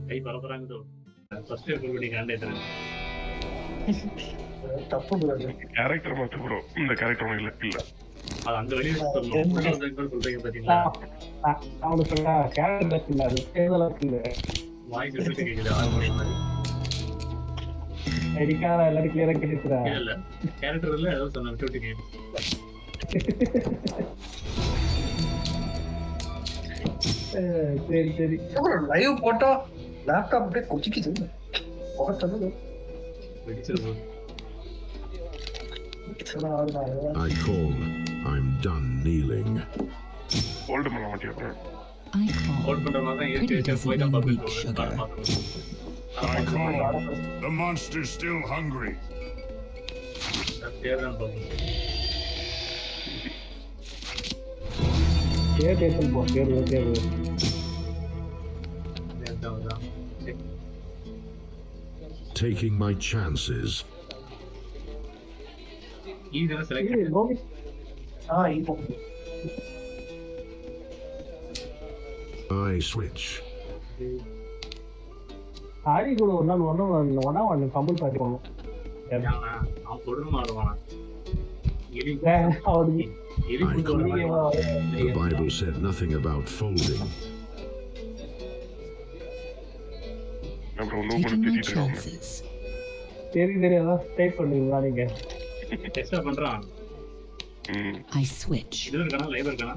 கை பரப்புறாங்க. First எப்படி காண்டே தரேன். தப்பு bro. கேரக்டர் மாத்து ப்ரோ. இந்த கேரக்டர் இல்ல இல்ல. அது அந்த வெளிய சொல்லணும். சொல்றீங்க பாத்தீங்களா? அவனுக்கு சொன்னா கேரக்டர் இல்ல அது சேதலக்கு இல்ல. வாய்ஸ் எப்படி கேக்குது ஆல்மோஸ்ட் மாதிரி. எடிக்கார எல்லாரும் கிளியரா கேக்குறா. இல்ல கேரக்டர் இல்ல ஏதோ சொன்ன விட்டு கேக்கு. சரி சரி. லைவ் போட்டா லேப்டாப் அப்படியே குச்சிக்குது. போட்டது வெடிச்சிரு. I call. I'm done kneeling. Hold பண்ண மாட்டியா ப்ரோ? I call. ஹோல்ட் பண்ற மாதிரி தான் Pretty இருக்கு. doesn't போய் தான் mean weak பாத்துட்டு sugar. I call. The monster's still hungry. தேர்தான் பாப்போம். கேட்டேன் போ தேர்வு தேர்வு. தேர்தான். Taking my chances. இதெல்லாம் இது செலக்ட் கோபி இப்போ I switch. ஆடி கூட ஒரு நாள் ஒண்ணு கம்பல் பாத்து போகணும். அவன் தொடர்ந்து மாறுவானா? அவனுக்கு I call. The Bible said nothing about folding. அப்புறம் நோ Taking பண்ணி my பேசிட்டு இருக்காங்க. chances. தெரியாதான் ஸ்டேட் பண்ணுவீங்களா நீங்க? டெஸ்டா பண்றான். I switch. இது இருக்கானா லைவ் இருக்கானா?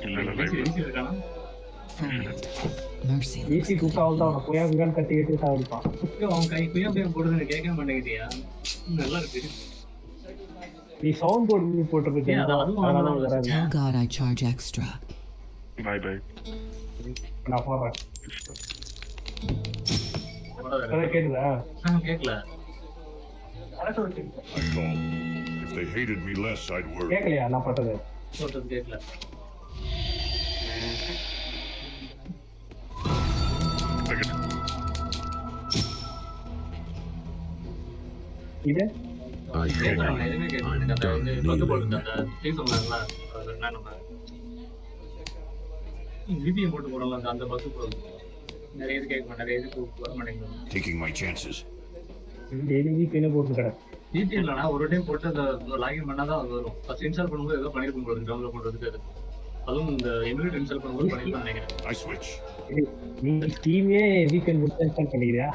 இல்ல இல்ல லைவ். இது இருக்கானா? Fold. Mercy. ஈஸி குக்காவும் தான் அவனை போயாங்கன்னு கட்டிக்கிட்டு சாப்பிடுப்பான். அவன் கை குயம் போடுறதுன்னு கேட்க மாட்டேங்கிட்டியா? நல்லா இருக்கு. நீ சவுண்ட் போர்டு போட்டுருக்கு. Tell God I charge extra. Bye bye. நான் போறேன். கேக்குதா? கேட்கல. I call. If they hated me less, I'd worry. கேட்கலையா நான் பட்டது? சொல்றது கேட்கல. இது I கேட்கல. call. எதுவுமே I'm கேட்கல. done பத்து kneeling. போடுங்க. டீம் சொன்னாங்கல்ல. அது என்ன நம்ம விபிஎம் போட்டு போடலாம். அந்த பத்து போடுங்க. நிறைய இது கேட்க மாட்டேன். நிறைய இது வர மாட்டேங்குது. Taking my chances. டெய்லி வீக்ல போட்டு கடை. விபிஎம் இல்லைனா ஒரு டைம் போட்டு அந்த லாகின் பண்ணாதான் அது வரும். ஃபர்ஸ்ட் இன்ஸ்டால் பண்ணும்போது ஏதோ பண்ணிருக்கும் போது டவுன்லோட் பண்றதுக்கு அது. அதுவும் இந்த எமுலேட்டர் இன்ஸ்டால் பண்ணும்போது பண்ணிருப்பாங்க நினைக்கிறேன். I switch. நீ ஸ்டீமே வீக்கெண்ட் முடிச்சு இன்ஸ்டால் பண்ணிக்கிறியா?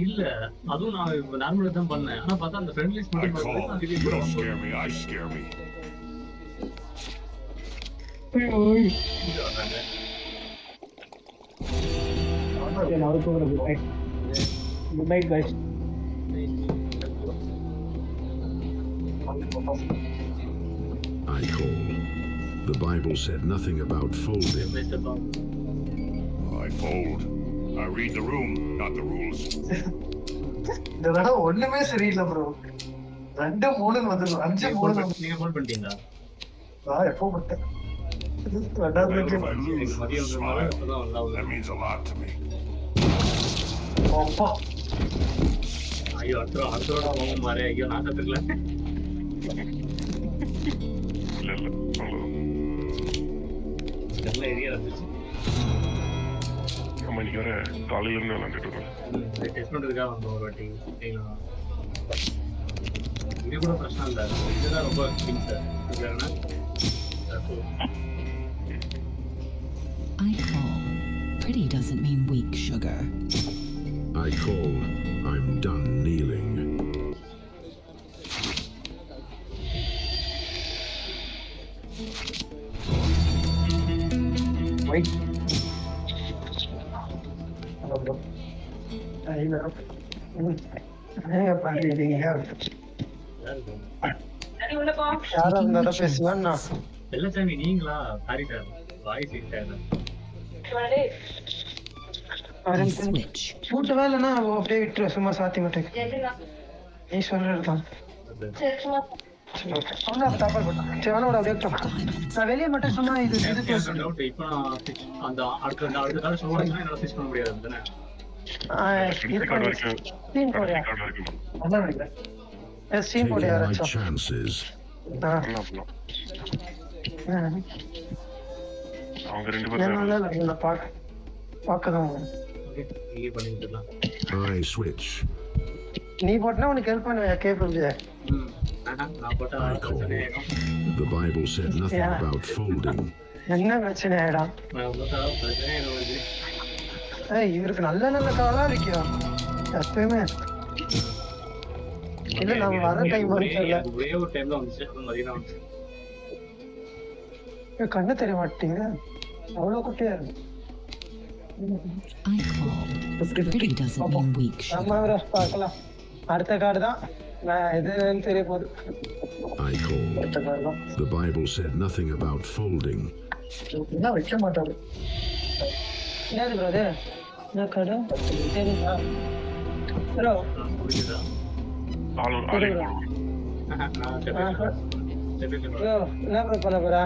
இல்ல அதுவும் நான் இப்போ நார்மலா தான் பண்ணேன். ஆனா பார்த்தா அந்த ஃப்ரெண்ட் லிஸ்ட் I மட்டும் call. பார்த்தா You don't scare me. I scare me. நான் ஒரு good night guys. I call. The Bible said nothing about folding. I fold. I read the room, not the rules. இந்த தடவை ஒண்ணுமே சரியில்லை bro. 2 3 வந்துடும். 5 3 நீங்க ஃபோன் பண்ணிட்டீங்களா? நான் எப்போ பட்டேன். If I lose, smile. That means a lot to me. அப்பா ஐயோ அடுத்தோட போகும் மாதிரி ஐயோ நான் கத்துக்கல. இல்ல இல்ல அவ்வளவுதான். நல்ல ஏரியா இருந்துச்சு. நம்ம இன்னைக்கு வர காலையில இருந்து விளையாண்டுட்டு இருக்கோம். டெஸ்ட் பண்றதுக்காக வந்தோம் ஒரு வாட்டி. இது கூட பிரச்சனை இல்லை. இதுதான் ரொம்ப திங்ஸ் இல்லைன்னா I call. Pretty doesn't mean weak sugar. I call. I'm done kneeling. Mic யாரா இருந்தாலும் பேசுவேன்னா வெள்ளச்சாமி நீங்களா? சாரி சார் வாய்ஸ் இட்டாங்க. I switch. கூட்டவே இல்லைன்னா அப்படியே விட்டுரு. சும்மா சாத்தி மாட்டேன். நீ சொல்றதுதான் நான் வெளியே மட்டும் சும்மா இது டவுட் இப்போ அந்த அடுத்த கால் ஷோ ஆச்சுன்னா என்னால ஸ்விட்ச் பண்ண முடியாது தானே? கார்டு வரைக்கும் ஸ்டீம் போடியா கார்டு வரைக்கும் அதான் நினைக்கிறேன். ஸ்டீம் போடியா Taking my யாராச்சும் chances. பண்ணலாம் பண்ணலாம். அவங்க 2 பேரும் நான் பார்க்கதான் ஓகே நீங்க பண்ணி விட்டுடலாம். I switch. நீ போட்டா உனக்கு ஹெல்ப் பண்ணுவேன் கேபிள் நான் போட்டா I call. பிரச்சனை ஆயிடும். The Bible said nothing Yeah. about folding. என்ன பிரச்சனை ஆயிடும் நான் போட்டா பிரச்சனை ஆயிடும். இவருக்கு நல்ல நல்ல காலா இருக்கியா எப்பயுமே இல்ல நம்ம வர டைம் வரல ஒரே ஒரு டைம்ல வந்துச்சு. அது மதியம் வந்துச்சு. கண்ணு தெரிய மாட்டீங்க அவ்வளவு குட்டியா இருக்கு I call. Pretty doesn't mean weak நம்ம sugar. அவரை பார்க்கலாம் அடுத்த கார்டு தான் நான் எதுன்னு தெரிய போகுது I call. அடுத்த கார்டு தான் The Bible said nothing about folding. வைக்க மாட்டாரு என்னது ப்ரோ அது என்ன கார்டு சரிங்களா ப்ரோ புரியுதா? ஆளு போடுவோம். ப்ரோ என்ன ப்ரோ பண்ண போறா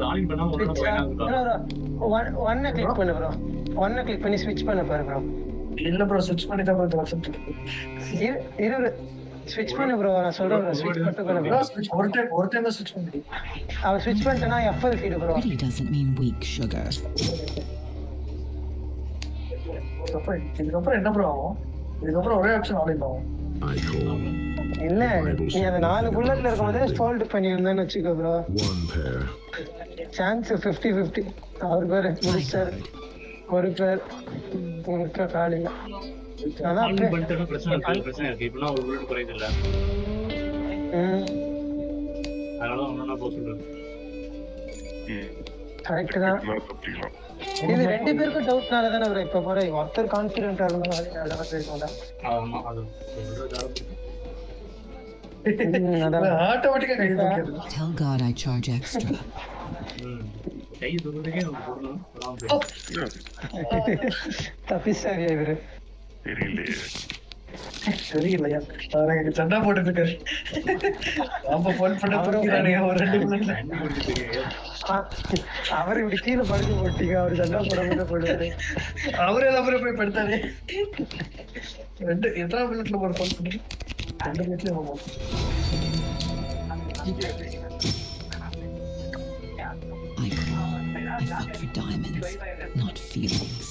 ராலிங் பண்ணா ஒரு ஒன்னை கிளிக் பண்ணு ப்ரோ ஒன்னை கிளிக் பண்ணி ஸ்விட்ச் பண்ண பாரு ப்ரோ இல்ல ப்ரோ ஸ்விட்ச் பண்ணி தான் ப்ரோ வாட்ஸ்அப் இரு ஸ்விட்ச் பண்ணு ப்ரோ நான் சொல்றேன் ப்ரோ ஸ்விட்ச் மட்டும் பண்ணு ப்ரோ ஒரு டைம் தான் ஸ்விட்ச் பண்ணி அவன் ஸ்விட்ச் பண்ணிட்டேன்னா எப்போது feed bro Pretty doesn't mean weak sugar. இதுக்கப்புறம் என்ன ப்ரோ ஆகும் இதுக்கப்புறம் ஒரே ஆப்ஷன் ஆலிங் ஆகும் I call. இல்ல நீ அந்த 4 புல்லட்ல இருக்கும்போதே ஃபோல்ட் பண்ணியிருந்தேன்னு வச்சுக்கோ ப்ரோ One pair. சான்ஸ் 50-50 அவர் பேர் முடிச்சார் ஒரு பேர் உங்களுக்கு காலிங்க அதான் ராலிங் பண்ணிட்டா பிரச்சனை இருக்கு. இப்பனா ஒரு புல்லட் குறையுது இல்ல. அதனால ஒண்ணா போக சொல்றேன். கரெக்ட் தான் நான் தப்பிக்கலாம். இது 2 பேருக்கும் டவுட்னால தானே ப்ரோ இப்ப போற ஒருத்தர் கான்ஃபிடென்ட்டா இருந்தா ஆமா அது சொல்றதா ஆட்டோமேட்டிக்கா கை தூக்கிடுது Tell God I charge extra. கை தூக்குறதுக்கே நமக்கு போடணும். தப்பிசாரியா இவரு தெரியலையே. தெரியலையா அவர் எனக்கு சண்டை போட்டுட்டு இருக்காரு அப்ப போன் பண்ண தூக்கிறானே ஒரு 2 மினிட்ல அவர் இப்படி கீழே படுத்து போட்டீங்க அவர் சண்டை போட போடுவாரு அவரே அப்புறம் போய் படுத்தாரு எத்தனை மினிட்ல ஒரு போன் பண்ணி 2 மினிட்ல I call. I fuck for diamonds, not feelings.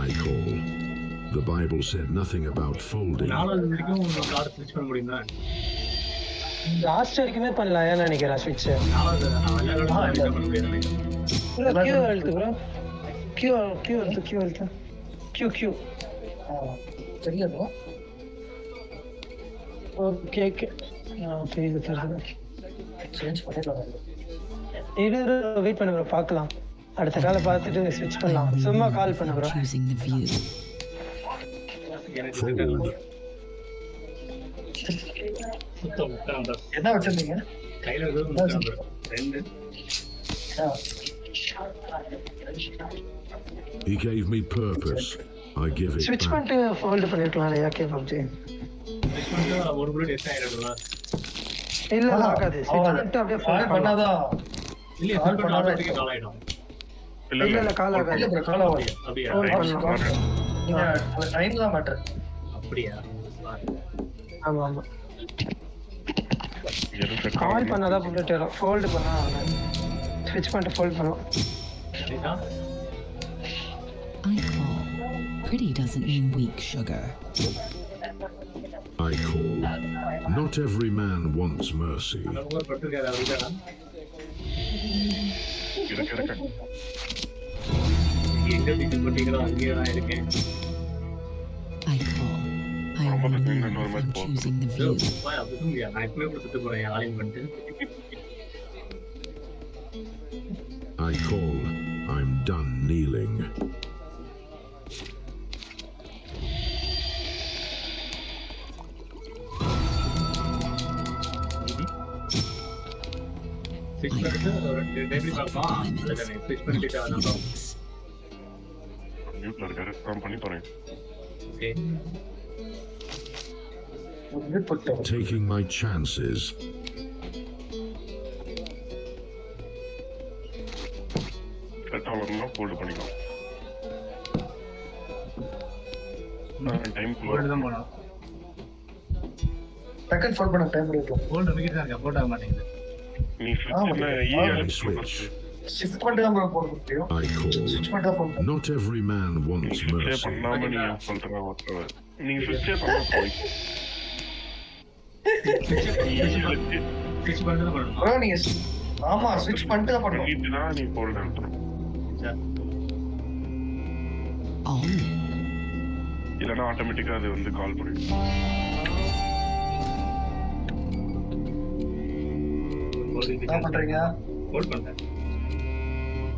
I call. The Bible said nothing about folding. நாலாவது வரைக்கும் கார்டு ஸ்விட்ச் பண்ண முடியுமா? லாஸ்ட் வரைக்குமே பண்ணலாம் நினைக்கிறேன் ஸ்விட்ச் நாலாவது எல்லா கார்டும் பண்ண முடியாது. கியூ எழுத்து ப்ரோ கியூ எழுத்து கியூ தெரியாது ஓகே ஓகே இது தருது சேஞ்ச் பண்ணிடலாம் இது வெயிட் பண்ணு ப்ரோ பார்க்கலாம் அடுத்த காலை பார்த்துட்டு ஸ்விட்ச் பண்ணலாம் சும்மா கால் பண்ணு ப்ரோ Choosing the view. எனக்கு Fold. சுத்தம் முட்டான் தான். என்ன வச்சிருந்தீங்க கையில இருக்கிறது முட்டான் தான். 2 He gave me purpose. I give it ஸ்விட்ச் back. பண்ணிட்டு ஃபோல்ட் பண்ணிருக்கலாம் இல்லையா கே பப்ஜி ஸ்விட்ச் பண்ணிட்டு ஒரு புல்லட் எக்ஸ்ட்ரா ஆயிடும்ல. இல்ல ஆகாது ஸ்விட்ச் பண்ணிட்டு அப்படியே கால் ஃபோல்ட் பண்ணலாம் பண்ணாதான் இல்லையா ஸ்விட்ச் பண்ணா ஆட்டோமேட்டிக்கா கால் ஆயிடும். இல்ல கால் ஆகாது இல்ல ப்ரோ கால் ஆகும் அப்படியா? Fold பண்ணலாம் நீங்க டைம் தான் மேட்டர் அப்படியா? ஆமா ஆமா எதுக்கு கால் பண்ணாதான் புல்லட் வரும் ஃபோல்ட் பண்ணா ஸ்விட்ச் பண்ணிட்டு ஃபோல்ட் பண்ணலாம் சரிதா? I call. Pretty doesn't mean weak sugar. I call. Not every man wants mercy. நம்ம ஒரு பட்டிருக்காரு அவருக்கா? இருக்கு எங்க டிக்கெட் போட்டீங்களோ அங்கேயே தான் இருக்கேன். I call. I relieve from choosing the view. அப்படி சொல்லுங்க. நான் எப்பவுமே கூட சுத்த போறேன் ஆலிங் பண்ணிட்டு. I call. I'm done kneeling. ஸ்விட்ச் பண்ணிட்டு ஒரு டேபிள் பார்க்கலாம். அதுல ஸ்விட்ச் பண்ணிட்டு Not வரணும். feelings. மியூட்ல இருக்காரு. நான் பண்ணி போறேன். ஓகே. மியூட் போட்டு Taking my chances. கரெக்டா வரணும்னா ஃபோல்ட் பண்ணிக்கலாம். டைம் ஃபோல்ட் தான் போகணும். டக்கன் ஃபோல்ட் பண்ண டைம் எடுக்கும் ஃபோல்ட் மிக்கிட்டு தான் இருக்கேன். ஃபோல்ட் ஆக மாட்டேங்குது. நீ switch I switch. ஷிஃப்ட் பண்ணிட்டு தான் ப்ரோ போட முடியும். I call. ஸ்விட்ச் பண்ணிட்டு தான் போட Not every man wants switch mercy. பண்ணாம நீ சொல்ற ஒருத்தர் நீ switch பண்ண போய் ஸ்விட்ச் பண்ணிட்டு தான் பண்ணணும். ப்ரோ நீங்க ஆமா ஸ்விட்ச் பண்ணிட்டு தான் பண்ணணும். பண்ணிட்டு தான் நீ போடணும். All in. இல்லைன்னா ஆட்டோமேட்டிக்கா அது வந்து கால் பண்ணிடும். என்ன பண்றீங்க? ஹோல்ட் பண்ணேன்.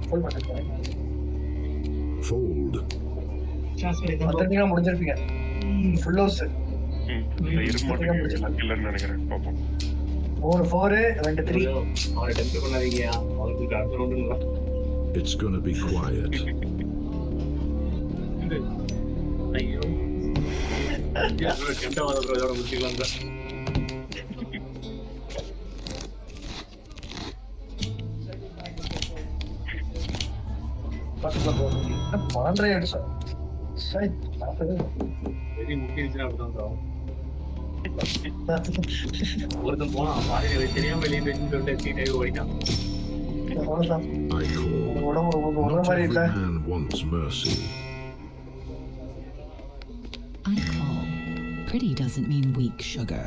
ஃபுல் பண்ணுங்க. Fold. மத்தீங்கன்னா முடிஞ்சிருப்பீங்க. Full house. இருக்க மாட்டேங்குது இல்லைன்னு நினைக்கிறேன். பார்ப்போம். 3 4 2 3. அவரை டெம்ப்ட் பண்ணாதீங்க. அவருக்கு அடுத்த ரவுண்டுங்களா? It's gonna be quiet. ஐயோ. டெம்ப்ட் ஆகாத ப்ரோ இதோட முடிச்சுக்கலாம் ப்ரோ. பக்கத்துல போறீங்க. 12 அடிச்சா. சை பாத்தது. வெரி முக்கியமான அப்படிதான் ப்ரோ. ஒருத்தன் போனான் பாதியில தெரியாம வெளியே போயிட்டு சொல்லிட்டு சீட்டை ஓடிட்டான். அவ்வளவுதான். I call. உடம்பு ரொம்ப Not மாதிரி every இல்ல. man wants mercy. I call. Pretty doesn't mean weak, sugar.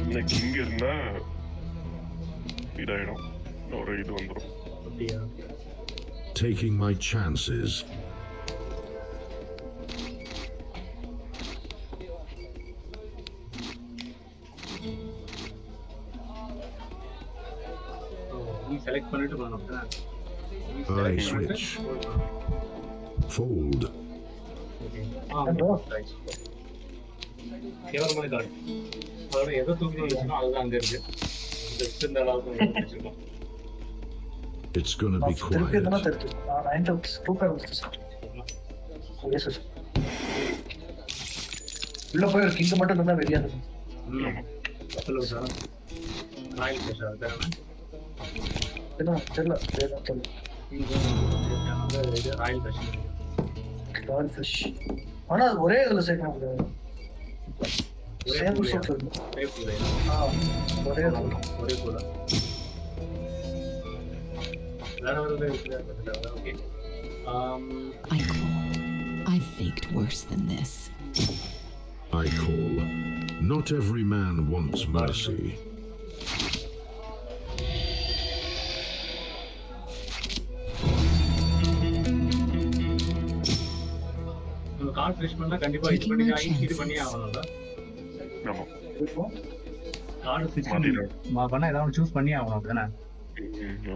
இன்னைக்கு இங்க இருந்தா இதாயிடும். ஒரு இது வந்துடும். அப்படியா? Taking my chances. நீ செலக்ட் பண்ணிட்டு பண்ணணும். I switch. Fold. கேவலமான கார்டு. அதோட எதை தூக்கி வச்சுன்னா அதுதான் அங்க இருக்கு. ஜஸ்ட் இந்த அளவுக்கு வச்சிருக்கோம். It's gonna be திருப்பி quiet. எதனா தெரிஞ்சு. 9 2 சார். Yes sir. உள்ள போய் ஒரு கிங் மட்டும் இருந்தா வெளிய வந்து. சொல்லுங்க சார். ராயல் பிரஷர் தானே? என்ன தெரியல. தெரியல. இது ராயல் பிரஷர். டால் ஃபிஷ். ஆனா அது ஒரே இதுல சேர்க்க முடியாது. சேம் சூட் இருக்கு. ஒரே ஒரே கூட. வேற ஒரு okay. I call. I've faked worse than this. I call. Not every man wants mercy. நம்ம கார்ட் ஃபிஷ் பண்ணா கண்டிப்பா இது பண்ணி இது பண்ணி ஆகணும்ல. ஆமா. கார்டு ஃபிஷ் பண்ணா ஏதாவது சூஸ் பண்ணி ஆகணும் அப்படிதானே?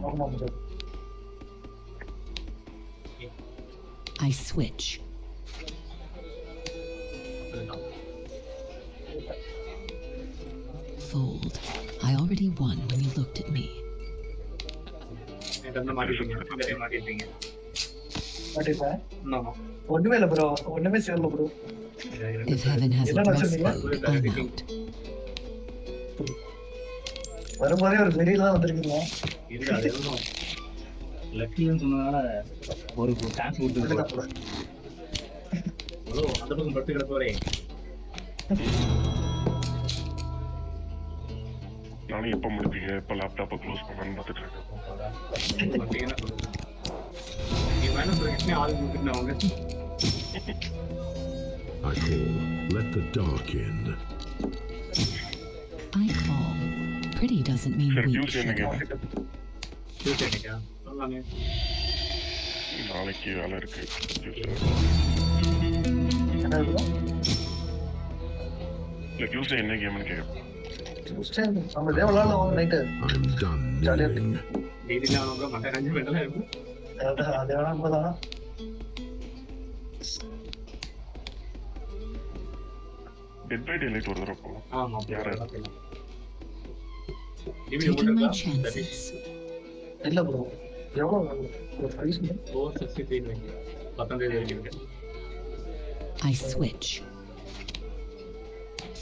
ஆமா ஆமா. I switch. Fold. I already won when you looked at me. மாட்டிருப்பீங்க. மாட்டிப்பா. ஆமா. ஒண்ணுமே இல்ல ப்ரோ. ஒண்ணுமே செய்யல bro. If heaven has a என்ன dress சொல்றீங்க? code, I'm out. வரும்போதே ஒரு வெளியில தான் வந்திருக்கீங்க. இது அது எதுவும் லக்கின்னு சொன்னதால ஒரு சான்ஸ் கொடுத்துருக்கோம். அந்த பக்கம் பட்டு கிடப்பவரே. நானும் எப்ப முடிப்பீங்க எப்ப லேப்டாப்பை க்ளோஸ் பண்ணான்னு பார்த்துட்டு இருக்கேன். நீ வேணும் சொல்லிட்டு ஆள் கொடுத்துட்டு நான் வந்து I call. Let the dark in. I call. Pretty doesn't mean சரி weak, டியூஸ்டே என்ன sugar. கேம்? டியூஸ்டேக்கா சொல்லாமே. நாளைக்கு வேலை இருக்கு. என்ன ப்ரோ? இல்ல டியூஸ்டே என்ன கேம்னு கேட்க. டியூஸ்டே நம்ம தேவலால வாங்க night. I'm done Jolly. kneeling. Daily அவங்க மட்ட கஞ்சி மெண்டலா இருக்கும். அது வேணா போதான். டெட் பை டேலைட் ஒரு தடவை போகலாம். ஆமா யாரு? Taking my chances. இல்ல ப்ரோ. எவ்வளவு ஒரு பிரைஸ் 463 19 இருக்கு. I switch.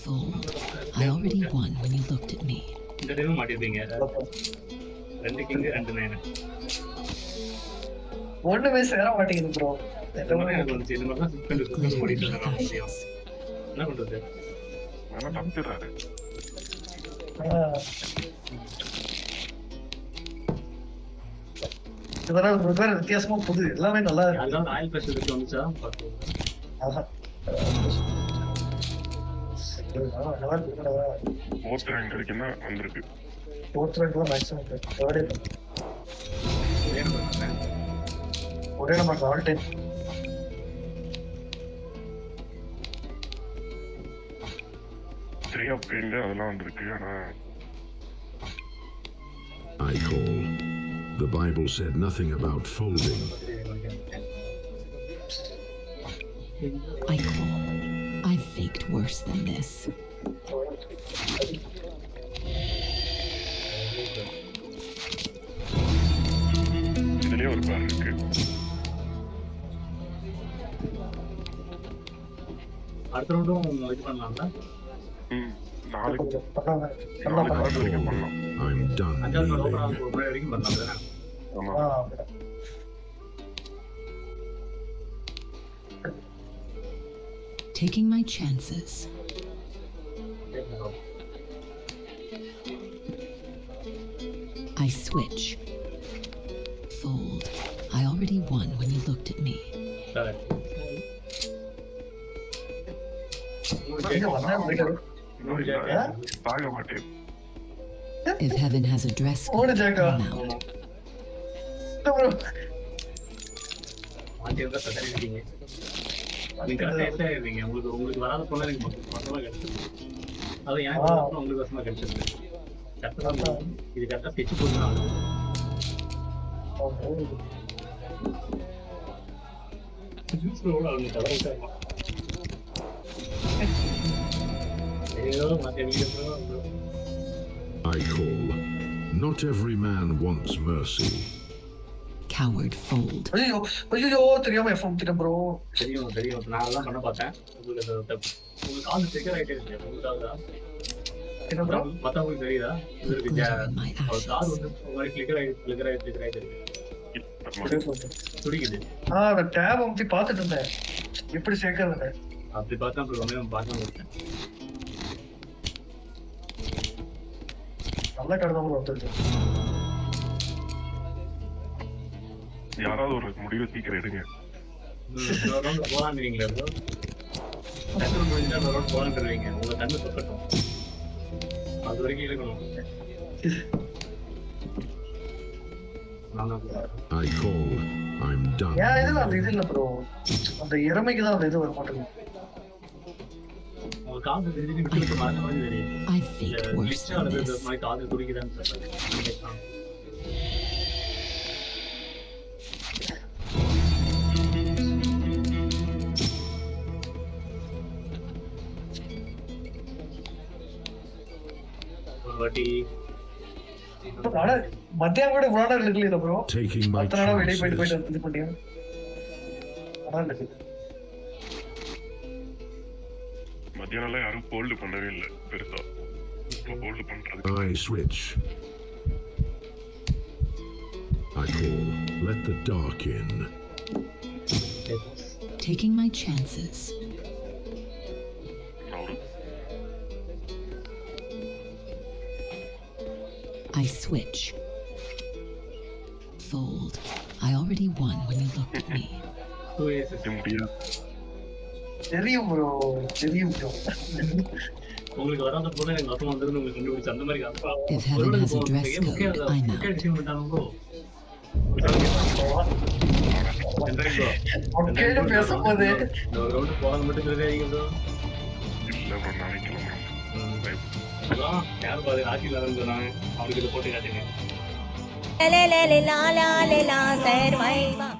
Fold. I already won when you looked at me. இந்த டைம் மாட்டிருப்பீங்க. 2 கிங் 2 9. ஒண்ணுமே சேர மாட்டேங்குது ப்ரோ. இந்த மாதிரி எனக்கு வந்துச்சு. இந்த மாதிரி தான் Glitter in ஓடிட்டு my இருக்காங்க. ashes. என்ன பண்றது? ஆனா தப்பிடுறாரு. இதெல்லாம் ஒரு வேற வித்தியாசமா புது எல்லாமே நல்லா இருக்கு. யாருக்காவது ஆயில் பிரஷர் இருக்கு வந்துச்சா பார்த்து. ஆஹா. நல்லா இருக்கு, நல்லா இருக்கு. 4th rank வரைக்கும் தான் வந்திருக்கு. Fourth rank தான் maximum இருக்கு. Third இல்ல. வேணும் பண்ணுறேன். ஒரே number all time. Three of Kind அதெல்லாம் வந்திருக்கு. ஆனா I call. The Bible said nothing about folding. I call. I've faked worse than this. இதுலயே ஒரு பேர் இருக்கு. அடுத்த ரவுண்டும் இது பண்ணலாம்ல. நாளைக்கு பண்ணாங்க. நாளைக்கு வரைக்கும் பண்ணலாம். I'm done அஞ்சாவது ரவுண்ட் ஓப்பன் kneeling. ஆகும் ஒரு மணி வரைக்கும் பண்ணலாம் தானே. ஆமா. Taking my chances. I switch. Fold. I already won when you looked at me. சரி. இங்க வந்தா போயிட்டு தாங்க மாட்டேன். If heaven has a dress ஓடு code, ஜாக்கா. I'm out. ப்ரோ மாட்டி இருந்தா சட்டை இருக்கீங்க. நீங்க கரெக்டா எஸ்ஸா இருக்கீங்க. உங்களுக்கு வராத பொண்ணு எனக்கு மொத்தமா கிடைச்சிருக்கு. அது எனக்கு மட்டும் உங்களுக்கு வசமா கிடைச்சிருக்கு. கரெக்டா இது கரெக்டா ஸ்கெட்ச் போட்டுனாங்க. ஜூஸ்ரோட அவங்க தரவுட்டாங்க. ஏதோ மாட்டி video I call. Not every man wants mercy. Coward fold. ஐயோ ஐயோ தெரியாம எஃப்எம் திட்டம் ப்ரோ. தெரியும் தெரியும். நான் அதெல்லாம் பண்ண பார்த்தேன். உங்களுக்கு உங்களுக்கு கால் ட்ரிகர் ஆயிட்டே இருக்கு. உங்களுக்கு என்ன ப்ரோ? மத்தவங்களுக்கு தெரியுதா? Put glitter in my ஒரு கார் ashes. வந்து ஒரு மாதிரி கிளிக்கர் ஆயிட்டு இருக்கு. துடிக்குது. அந்த டேப் அமுத்தி பார்த்துட்டு இருந்தேன். எப்படி சேர்க்கறது? அப்படி பார்த்தா அப்புறம் ரொம்ப நேரம் பார்க்காம இருக்கேன். நல்ல கடை தான் ப்ரோ வந்துருக்கு. யாராவது ஒரு முடிவை சீக்கிரம் எடுங்க. இன்னொரு ரவுண்ட் போலான்றீங்களா ப்ரோ? டக்குனு முடிஞ்சா இன்னொரு ரவுண்ட் போலான்றீங்க. உங்க கண்ணு சொக்கட்டும். அது வரைக்கும் இருக்கணும். I call. I'm done. ஏன் இதுல அந்த kneeling. இது இல்ல ப்ரோ. அந்த இறமைக்கு தான் அந்த இது வர மாட்டேங்குது. உங்க காது தெரிஞ்சு விட்டு விட்டு மறந்த மாதிரி தெரியும். I faked worse கிளிச் than ஆனது this. மாதிரி காது துடிக்குதான்னு சொல்றேன். ஒரு வாட்டி ஆனா மத்தியானம் கூட இவ்வளவு நேரம் இருக்குல்ல ப்ரோ. Taking my மத்த நேரம் வெளியே போயிட்டு chances. இது பண்ணியா? அதான் இருக்கு. மத்தியானம்லாம் யாரும் ஹோல்டு பண்ணவே இல்லை பெருசா. இப்போ ஹோல்டு பண்றது. I switch. I call. Let the dark in. Taking my chances. அவரு I switch. Fold. I already won when you looked at me. 2 years முடியாது. தெரியும் ப்ரோ. தெரியும் ப்ரோ. உங்களுக்கு வராத போது எனக்கு மொத்தம் வந்துருந்து உங்களுக்கு கண்டுபிடிச்சு அந்த மாதிரி If heaven has a dress code, I'm out. Decision பண்ணாங்க ப்ரோ. ஒக்கேன்னு பேசும்போது ஒரு ரவுண்ட் போறது மட்டும் தெரியாதீங்க ப்ரோ. இல்லை ஒரு நாளைக்கு கிளம்புறேன். அதான் யார் பாரு ராஜி லெவல் சொன்னாங்க. அவங்களுக்கு இதை போட்டு காட்டுங்க. la la la la la la la